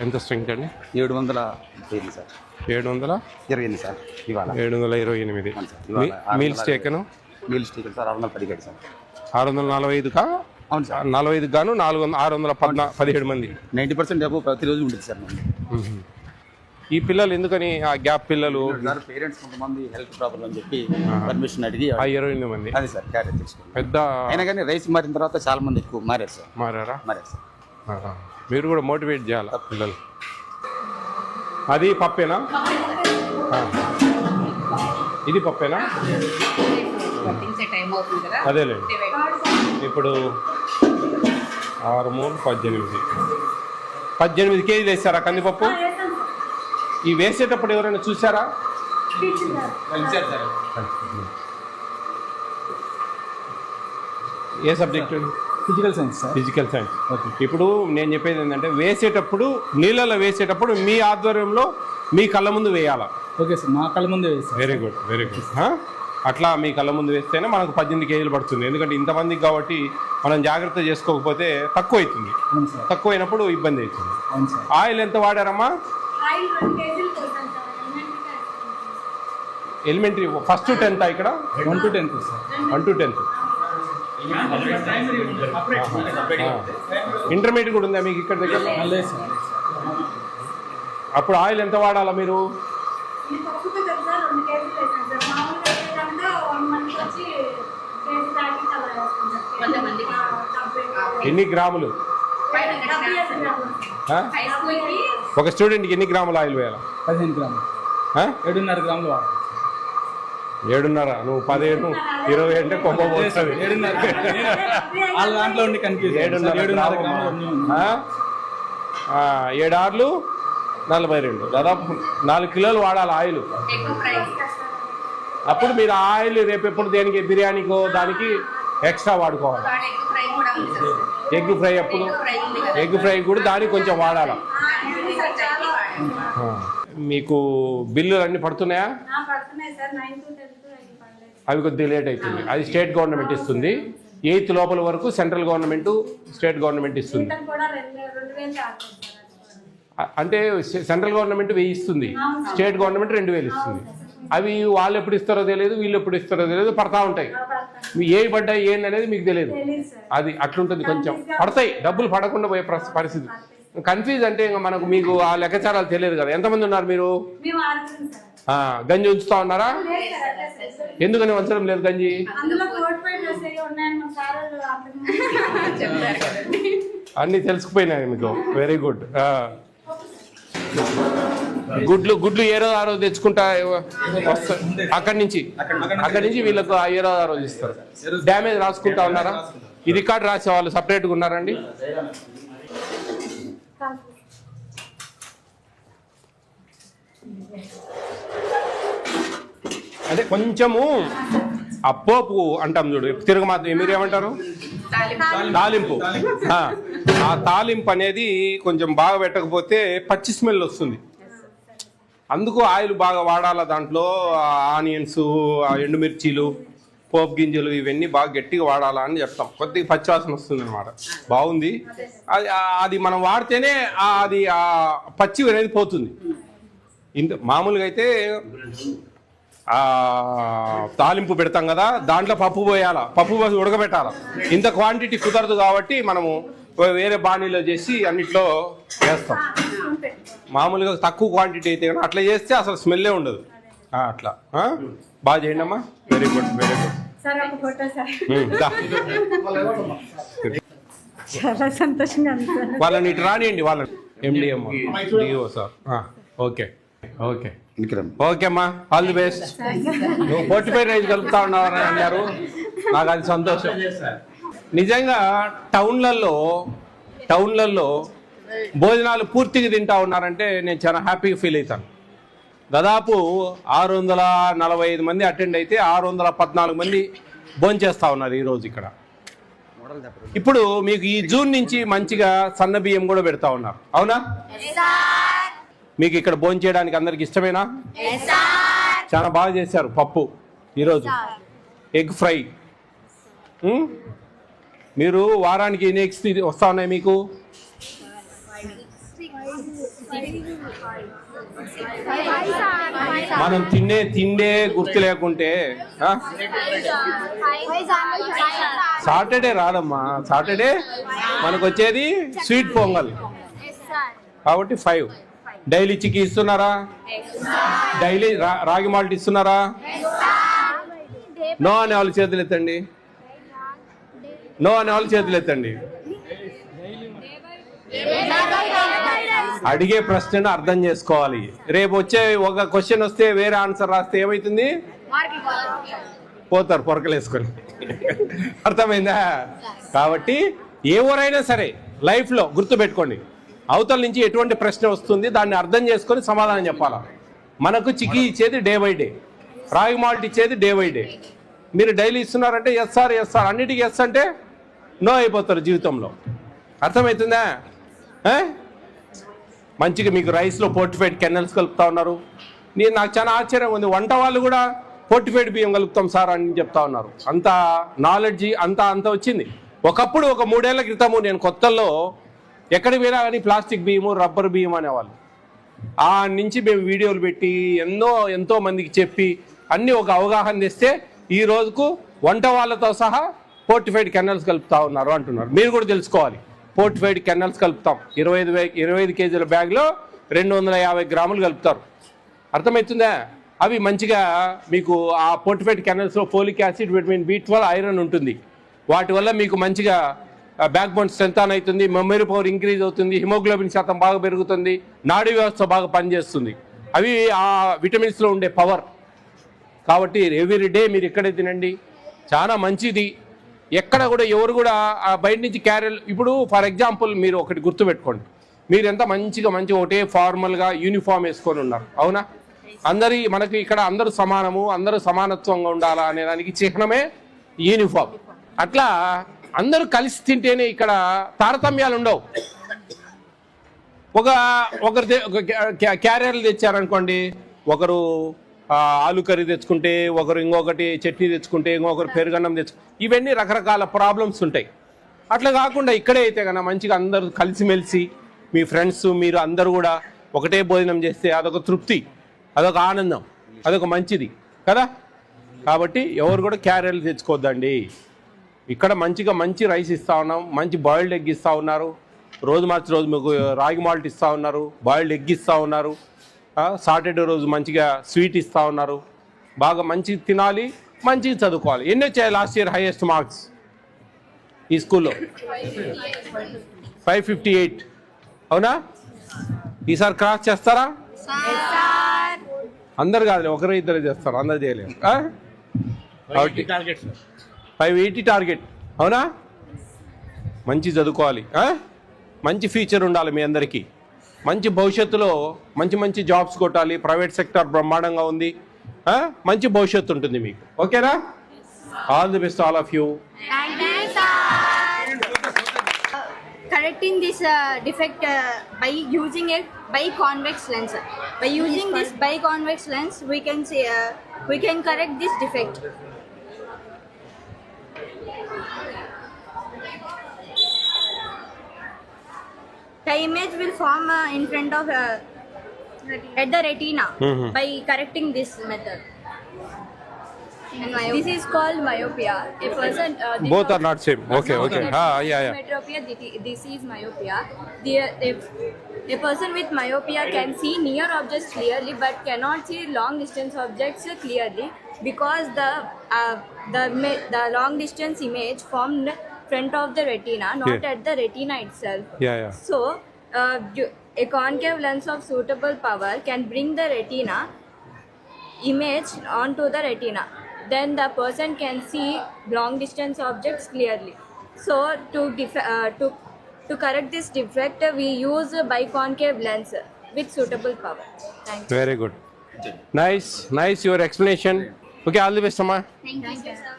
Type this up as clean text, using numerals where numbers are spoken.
ఎంత స్ట్రెంగ్త్ అండి? 720 sir. 728 sir ఇవాళ. 728. Meals taken? Meals taken sir 617 sir. 645 కా? అవును సార్. 45 గాను 617 మంది. 90% డబ్బు ప్రతిరోజు ఉంటుంది సార్. ఈ పిల్లలు ఎందుకని ఆ గ్యాప్ పిల్లలు? సార్ పేరెంట్స్ కొంతమంది హెల్త్ ప్రాబ్లం అని చెప్పి పర్మిషన్ అడిగి 28 మంది. అదే సార్ క్యారెట్ తీసుకుని పెద్ద అయినా కానీ రైస్ మారిన తర్వాత చాలా మంది ఎక్కువ మారారు సార్. మారారా? మారారు సార్. మీరు కూడా మోటివేట్ చేయాలి పిల్లలు. అది పప్పేనా? ఇది పప్పేనా? అదేలేండి. ఇప్పుడు 6 3 18 కేజీలు వేసారా కందిపప్పు? ఈ వేసేటప్పుడు ఎవరైనా చూసారా? ఏ subject? Physical science. Physical science. ఇప్పుడు నేను చెప్పేది ఏంటంటే వేసేటప్పుడు నీళ్ళలో వేసేటప్పుడు మీ ఆధ్వర్యంలో మీ కళ్ళ ముందు వేయాలా? ఓకే సార్, మా కళ్ళ ముందు వేస్తాం. Very good, very good. అట్లా మీ కళ్ళ ముందు వేస్తేనే మనకు 18 కేజీలు పడుతుంది. ఎందుకంటే ఇంతమందికి కాబట్టి మనం జాగ్రత్త చేసుకోకపోతే తక్కువ అవుతుంది. తక్కువ అయినప్పుడు ఇబ్బంది అవుతుంది. ఆయిల్ ఎంత వాడారమ్మా? ఎలిమెంటరీ ఫస్ట్ టు 10th ఇక్కడ? 1 to 10th sir. 1 to 10th. Intermediate కూడా ఉందా మీకు ఇక్కడ దగ్గర? అప్పుడు ఆయిల్ ఎంత వాడాలా మీరు? ఎన్ని గ్రాములు? ఒక స్టూడెంట్కి ఎన్ని గ్రాములు ఆయిల్ వేయాలి? 15 గ్రాములు. 7.5 గ్రాములు వాడాలి. 7.5. నువ్వు 15 20 అంటే కొంప పోతుంది. 7 6 42, దాదాపు 4 కిలోలు వాడాలి ఆయిల్. అప్పుడు మీరు ఆయిల్ రేపు ఎప్పుడు దేనికి బిర్యానీకో దానికి ఎక్స్ట్రా వాడుకోవాలి. ఎగ్ ఫ్రై అప్పుడు ఎగ్ ఫ్రై కూడా దానికి కొంచెం వాడాలి. మీకు బిల్లులు అన్నీ పడుతున్నాయా? అవి కొద్దిగా లేట్ అవుతుంది. అది స్టేట్ గవర్నమెంట్ ఇస్తుంది. 8th లోపల వరకు సెంట్రల్ గవర్నమెంట్ స్టేట్ గవర్నమెంట్ ఇస్తుంది. అంటే సెంట్రల్ గవర్నమెంట్ 1000 ఇస్తుంది, స్టేట్ గవర్నమెంట్ 2000 ఇస్తుంది. అవి వాళ్ళు ఎప్పుడు ఇస్తారో తెలియదు, వీళ్ళు ఎప్పుడు ఇస్తారో తెలియదు, పడతా ఉంటాయి. ఏ పడ్డాయి ఏంది అనేది మీకు తెలియదు. అది అట్లుంటుంది. కొంచెం పడతాయి, డబ్బులు పడకుండా పోయే పరిస్థితి. కన్ఫ్యూజ్ అంటే ఇంకా మనకు మీకు ఆ లెక్కచారాలు తెలియదు కదా. ఎంతమంది ఉన్నారు మీరు? గంజి ఉంచుతా ఉన్నారా? ఎందుకని ఉంచడం లేదు గంజి? అన్నీ తెలిసిపోయినాయి మీకు. Very good. గుడ్లు ఏ రోజు ఆ రోజు తెచ్చుకుంటా వస్తాయి. అక్కడి నుంచి వీళ్ళకు ఏ రోజు ఆ రోజు ఇస్తారు. డ్యామేజ్ రాసుకుంటా ఉన్నారా? ఈ రికార్డు రాసే వాళ్ళు సపరేట్గా ఉన్నారండి? అదే కొంచెము ఆ పోపు అంటాం చూడు, తిరగమాత, మీరేమంటారు? తాలింపు. ఆ తాలింపు అనేది కొంచెం బాగా పెట్టకపోతే పచ్చి స్మెల్ వస్తుంది. అందుకు ఆయిల్ బాగా వాడాలా. దాంట్లో ఆనియన్స్, ఎండుమిర్చీలు, పోపు గింజలు ఇవన్నీ బాగా గట్టిగా వాడాలా అని చెప్తాం. కొద్దిగా పచ్చివాసన వస్తుంది అనమాట. బాగుంది. అది మనం వాడితేనే అది ఆ పచ్చి అనేది పోతుంది. మామూలుగా అయితే తాలింపు పెడతాం కదా, దాంట్లో పప్పు పోయాలా, పప్పు పోసి ఉడకబెట్టాలా. ఇంత క్వాంటిటీ కుదరదు కాబట్టి మనము వేరే బాణీలో చేసి అన్నిట్లో వేస్తాం. మామూలుగా తక్కువ క్వాంటిటీ అయితే కానీ అట్లా చేస్తే అసలు స్మెల్లే ఉండదు. అట్లా బాగా చేయండి అమ్మా. Very good, very good. చాలా సంతోషంగా వాళ్ళని ఇటు రానియండి. వాళ్ళని MDM DO sir. Okay okay okay అమ్మా, ఆల్ ది బెస్ట్. నువ్వు 45 రైస్ కలుపుతా ఉన్నావని అన్నారు, నాకు అది సంతోషం. నిజంగా టౌన్లలో భోజనాలు పూర్తిగా తింటా ఉన్నారంటే నేను చాలా హ్యాపీగా ఫీల్ అవుతాను. దాదాపు 645 మంది అటెండ్ అయితే 614 మంది భోంచేస్తూ ఉన్నారు ఈరోజు ఇక్కడ. ఇప్పుడు మీకు ఈ జూన్ నుంచి మంచిగా సన్న బియ్యం కూడా పెడతా ఉన్నారు, అవునా? మీకు ఇక్కడ భోజనం చేయడానికి అందరికి ఇష్టమేనా? చాలా బాగా చేశారు పప్పు ఈరోజు. Egg fry. మీరు వారానికి ఎన్ని ఎగ్స్ వస్తా ఉన్నాయి మీకు? మనం తిండే గుర్తు లేకుంటే సాటర్డే రాదమ్మా. సాటర్డే మనకు వచ్చేది స్వీట్ పొంగల్ కాబట్టి 5. డైలీ చికి ఇస్తున్నారా? డైలీ రాగి మాల్ట్ ఇస్తున్నారా? నో అనే వాళ్ళు చేతులు ఎత్తండి. నో అనే వాళ్ళు చేతులు ఎత్తండి. అడిగే ప్రశ్నను అర్థం చేసుకోవాలి. రేపు వచ్చే ఒక క్వశ్చన్ వస్తే వేరే ఆన్సర్ రాస్తే ఏమవుతుంది? పోతారు పొరకలేసుకొని. అర్థమైందా? కాబట్టి ఎవరైనా సరే లైఫ్లో గుర్తుపెట్టుకోండి, అవతల నుంచి ఎటువంటి ప్రశ్న వస్తుంది దాన్ని అర్థం చేసుకొని సమాధానం చెప్పాలా. మనకు చికి ఇచ్చేది డే బై డే, రాగి మాల్ట్ ఇచ్చేది డే బై డే. మీరు డైలీ ఇస్తున్నారంటే ఎస్ సార్ అన్నిటికీ ఎస్ అంటే నో అయిపోతారు జీవితంలో. అర్థమవుతుందా? మంచిగా మీకు రైస్లో పోర్టిఫైడ్ కెనల్స్ కలుపుతా ఉన్నారు. నాకు చాలా ఆశ్చర్యం ఉంది, వంట వాళ్ళు కూడా పోర్టిఫైడ్ బియ్యం కలుపుతాం సార్ అని చెప్తా ఉన్నారు. అంత నాలెడ్జి అంత వచ్చింది. ఒకప్పుడు ఒక 3 ఏళ్ల క్రితము నేను కొత్తల్లో ఎక్కడికి పోయినా కానీ ప్లాస్టిక్ బియ్యము, రబ్బర్ బియ్యం అనేవాళ్ళు. ఆ నుంచి మేము వీడియోలు పెట్టి ఎంతో మందికి చెప్పి అన్నీ ఒక అవగాహన తెస్తే ఈ రోజుకు వంట వాళ్ళతో సహా పోర్టిఫైడ్ కెనల్స్ కలుపుతా ఉన్నారు అంటున్నారు. మీరు కూడా తెలుసుకోవాలి, పోర్టిఫైడ్ కెనల్స్ కలుపుతాం. 25 కేజీల బ్యాగ్లో 250 గ్రాములు కలుపుతారు. అర్థమవుతుందా? అవి మంచిగా మీకు ఆ పోర్టిఫైడ్ కెనల్స్లో folic acid, vitamin B12, iron ఉంటుంది. వాటి వల్ల మీకు మంచిగా బ్యాక్ బోన్ స్ట్రెంత్ అవుతుంది, మెమరీ పవర్ ఇంక్రీజ్ అవుతుంది, హిమోగ్లోబిన్ శాతం బాగా పెరుగుతుంది, నాడీ వ్యవస్థ బాగా పనిచేస్తుంది. అవి ఆ విటమిన్స్లో ఉండే పవర్. కాబట్టి ఎవ్రీ డే మీరు ఇక్కడే తినండి, చాలా మంచిది. ఎక్కడ కూడా ఎవరు కూడా బయట నుంచి క్యారెల్. ఇప్పుడు ఫర్ ఎగ్జాంపుల్ మీరు ఒకటి గుర్తుపెట్టుకోండి, మీరు ఎంత మంచిగా ఒకటే ఫార్మల్గా యూనిఫామ్ వేసుకొని ఉన్నారు, అవునా? మనకి ఇక్కడ అందరూ సమానము, అందరూ సమానత్వంగా ఉండాలా అనే దానికి చిహ్నమే యూనిఫామ్. అట్లా అందరూ కలిసి తింటేనే ఇక్కడ తారతమ్యాలు ఉండవు. ఒకరు క్యారియర్లు తెచ్చారనుకోండి, ఒకరు ఆలు కర్రీ తెచ్చుకుంటే, ఒకరు ఇంకొకటి చట్నీ తెచ్చుకుంటే, ఇంకొకరు పెరుగన్నం ఇవన్నీ రకరకాల ప్రాబ్లమ్స్ ఉంటాయి. అట్లా కాకుండా ఇక్కడే అయితే కన్నా మంచిగా అందరూ కలిసిమెలిసి మీ ఫ్రెండ్స్ మీరు అందరూ కూడా ఒకటే భోజనం చేస్తే అదొక తృప్తి, అదొక ఆనందం, అదొక మంచిది కదా. కాబట్టి ఎవరు కూడా క్యారియర్లు తెచ్చుకోవద్దండి. ఇక్కడ మంచి రైస్ ఇస్తూ ఉన్నాం, మంచి బాయిల్డ్ ఎగ్ ఇస్తూ ఉన్నారు, రోజు మార్చి రోజు మీకు రాగి మాల్ట్ ఇస్తూ ఉన్నారు, బాయిల్డ్ ఎగ్ ఇస్తూ ఉన్నారు, సాటర్డే రోజు మంచిగా స్వీట్ ఇస్తూ ఉన్నారు. బాగా మంచిగా తినాలి, మంచిగా చదువుకోవాలి. ఎన్ని వచ్చాయి లాస్ట్ ఇయర్ హైయెస్ట్ మార్క్స్ ఈ స్కూల్లో? 558. అవునా? ఈసారి క్రాస్ చేస్తారా? అందరు కాదులే, ఒకరు ఇద్దరు చేస్తారు, అందరు చేయలేము. 580 టార్గెట్. అవునా? మంచి చదువుకోవాలి, మంచి ఫ్యూచర్ ఉండాలి మీ అందరికీ. మంచి భవిష్యత్తులో మంచి జాబ్స్ కొట్టాలి. ప్రైవేట్ సెక్టర్ బ్రహ్మాండంగా ఉంది, మంచి భవిష్యత్తు ఉంటుంది మీకు. ఓకేనా? All the best all of you. Correcting this defect by using a biconvex lens. By using this biconvex lens, we can correct this defect. The image will form in front of at the retina by correcting this method. This is called myopia. A person. Both are not same. Okay. Yeah. Metropia. This is myopia. A person with myopia can see near objects clearly, but cannot see long distance objects clearly because the long distance image formed front of the retina, not at the retina itself. Yeah. So, a concave lens of suitable power can bring the retina image onto the retina. Then the person can see long distance objects clearly. So to correct this defect, we use a biconcave lens with suitable power. Thank you. Very good. Nice your explanation. Okay, all the best, Amma. Thank you, sir.